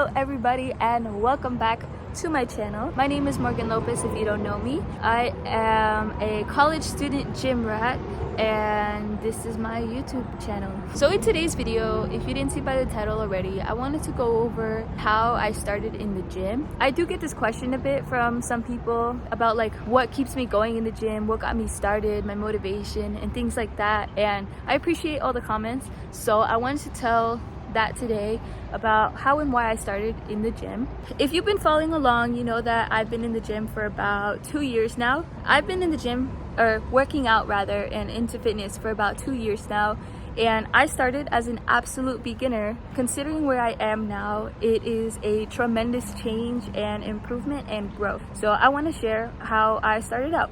Hello everybody and welcome back to my channel. My name is Morgan Lopez if you don't know me. I am a college student gym rat and this is my YouTube channel. So in today's video, if you didn't see by the title already, I wanted to go over how I started in the gym. I do get this question a bit from some people about like what keeps me going in the gym, what got me started, my motivation and things like that, and I appreciate all the comments. So I wanted to tell that today about how and why I started in the gym. If you've been following along, you know that I've been in the gym for about 2 years now. I've been in the gym, or working out rather, and into fitness for about 2 years now. And I started as an absolute beginner. Considering where I am now, it is a tremendous change and improvement and growth. So I want to share how I started out.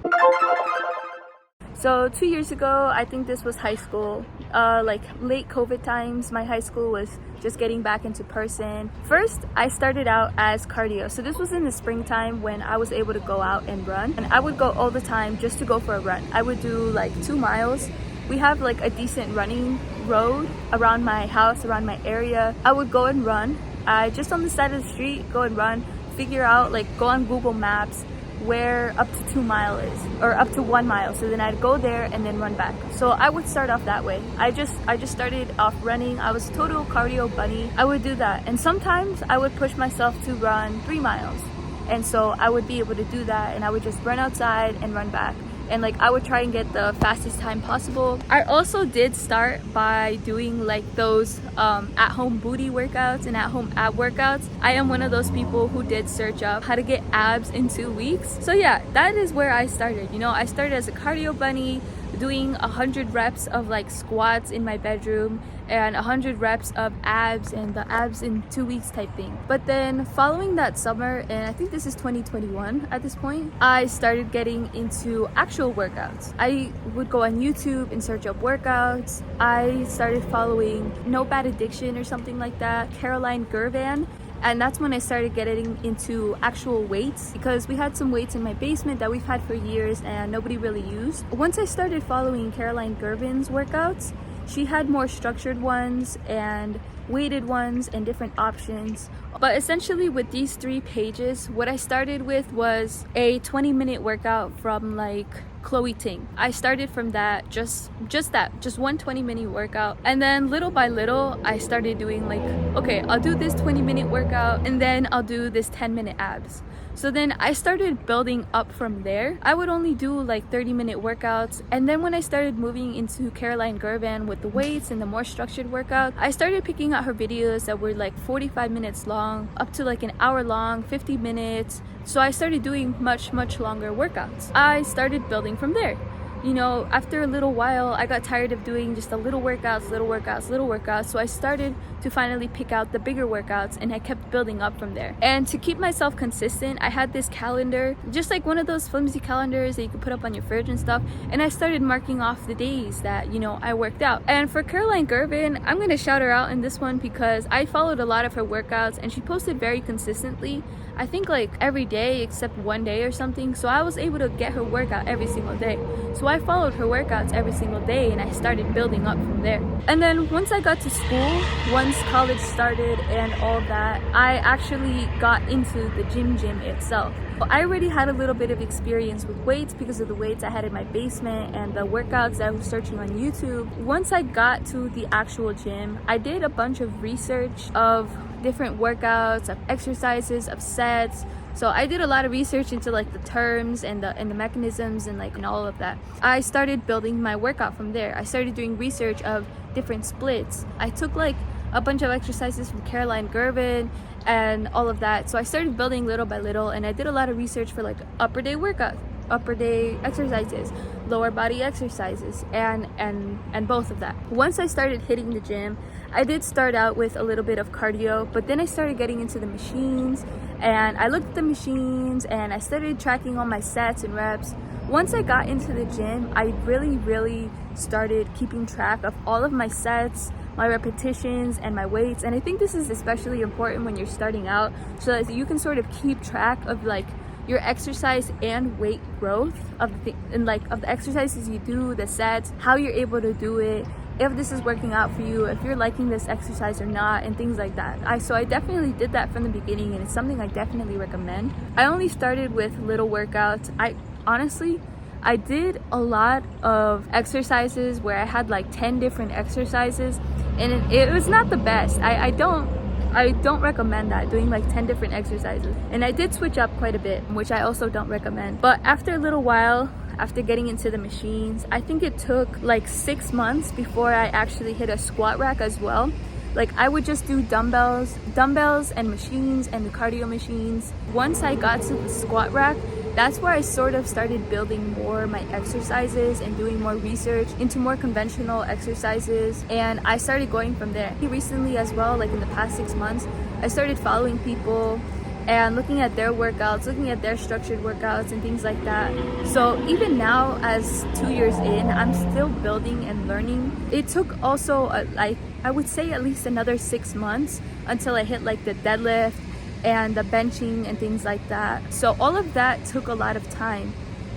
So 2 years ago, I think this was high school, like late COVID times. My high school was just getting back into person. First, I started out as cardio. So this was in the springtime when I was able to go out and run. And I would go all the time just to go for a run. I would do like 2 miles. We have like a decent running road around my house, around my area. I would go and run. Just on the side of the street, go and run, figure out, like go on Google Maps where up to 2 mile is, or up to 1 mile. So then I'd go there and then run back. So I would start off that way. I just started off running. I was total cardio bunny. I would do that, and sometimes I would push myself to run 3 miles, and so I would be able to do that, and I would just run outside and run back. And like I would try and get the fastest time possible. I also did start by doing like those at-home booty workouts and at-home ab workouts. I am one of those people who did search up how to get abs in 2 weeks. So yeah, that is where I started. You know, I started as a cardio bunny, doing 100 reps of like squats in my bedroom and 100 reps of abs, and the abs in 2 weeks type thing. But then following that summer, and I think this is 2021 at this point, I started getting into actual workouts. I would go on YouTube and search up workouts. I started following No Bad Addiction or something like that, Caroline Gervan. And that's when I started getting into actual weights, because we had some weights in my basement that we've had for years and nobody really used. Once I started following Caroline Gervan's workouts, she had more structured ones and weighted ones and different options. But essentially with these 3 pages, what I started with was a 20-minute workout from like Chloe Ting. I started from that, just one 20-minute workout, and then little by little I started doing like, okay, I'll do this 20-minute workout and then I'll do this 10-minute abs. So then I started building up from there. I would only do like 30-minute workouts, and then when I started moving into Caroline Gervan with the weights and the more structured workout, I started picking out her videos that were like 45 minutes long, up to like an hour long, 50 minutes. So I started doing much longer workouts. I started building from there. You know, after a little while, I got tired of doing just the little workouts. So I started to finally pick out the bigger workouts, and I kept building up from there. And to keep myself consistent, I had this calendar, just like one of those flimsy calendars that you could put up on your fridge and stuff. And I started marking off the days that, you know, I worked out. And for Caroline Gervan, I'm going to shout her out in this one because I followed a lot of her workouts and she posted very consistently. I think like every day except one day or something. So I was able to get her workout every single day. So I followed her workouts every single day and I started building up from there. And then once I got to school, once college started and all that, I actually got into the gym itself. I already had a little bit of experience with weights because of the weights I had in my basement and the workouts that I was searching on YouTube. Once I got to the actual gym, I did a bunch of research of different workouts, of exercises, of sets. So I did a lot of research into like the terms and the mechanisms and like and all of that. I started building my workout from there. I started doing research of different splits. I took like a bunch of exercises from Caroline Gervan and all of that. So I started building little by little, and I did a lot of research for like upper day workouts, upper day exercises, lower body exercises, and both of that. Once I started hitting the gym, I did start out with a little bit of cardio, but then I started getting into the machines, and I looked at the machines and I started tracking all my sets and reps. Once I got into the gym, I really started keeping track of all of my sets, my repetitions, and my weights. And I think this is especially important when you're starting out, so that you can sort of keep track of like your exercise and weight growth of the exercises you do, the sets, how you're able to do it, if this is working out for you, if you're liking this exercise or not, and things like that. So I definitely did that from the beginning, and it's something I definitely recommend. I only started with little workouts. I did a lot of exercises where I had like 10 different exercises, and it was not the best. I don't recommend that, doing like 10 different exercises. And I did switch up quite a bit, which I also don't recommend. But after a little while, after getting into the machines, I think it took like 6 months before I actually hit a squat rack as well. Like I would just do dumbbells and machines and the cardio machines. Once I got to the squat rack, that's where I sort of started building more my exercises and doing more research into more conventional exercises, and I started going from there. Recently as well, like in the past 6 months, I started following people and looking at their workouts, looking at their structured workouts and things like that. So even now, as 2 years in, I'm still building and learning. It took also I would say at least another 6 months until I hit like the deadlift and the benching and things like that. So all of that took a lot of time,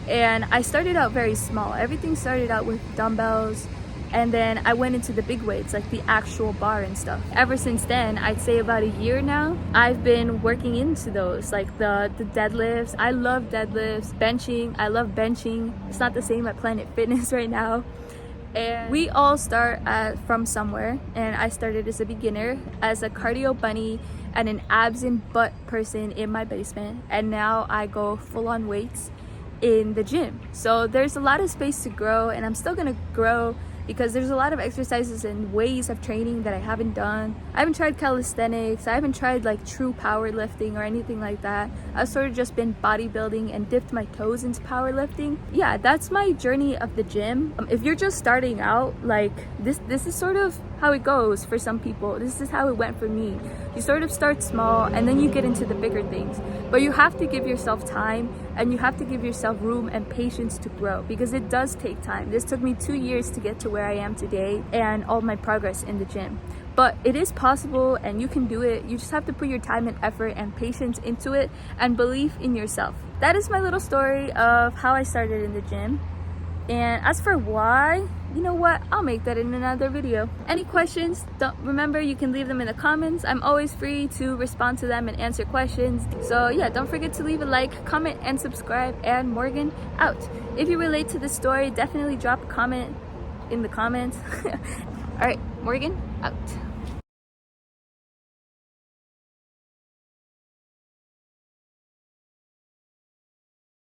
and I started out very small. Everything started out with dumbbells, and then I went into the big weights, like the actual bar and stuff. Ever since then, I'd say about a year now, I've been working into those, like the deadlifts. I love deadlifts. Benching, I love benching. It's not the same at Planet Fitness right now. And we all start from somewhere, and I started as a beginner, as a cardio bunny and an abs and butt person in my basement, and now I go full on weights in the gym. So there's a lot of space to grow, and I'm still gonna grow because there's a lot of exercises and ways of training that I haven't done. I haven't tried calisthenics, I haven't tried like true powerlifting or anything like that. I've sort of just been bodybuilding and dipped my toes into powerlifting. Yeah, that's my journey of the gym. If you're just starting out, like this is sort of how it goes for some people. This is how it went for me. You sort of start small and then you get into the bigger things, but you have to give yourself time, and you have to give yourself room and patience to grow, because it does take time. This took me 2 years to get to where I am today and all my progress in the gym. But it is possible, and you can do it. You just have to put your time and effort and patience into it, and belief in yourself. That is my little story of how I started in the gym. And as for why, you know what, I'll make that in another video. Any questions, remember, you can leave them in the comments. I'm always free to respond to them and answer questions. So yeah, don't forget to leave a like, comment, and subscribe. And Morgan out. If you relate to this story, definitely drop a comment in the comments. All right, Morgan out.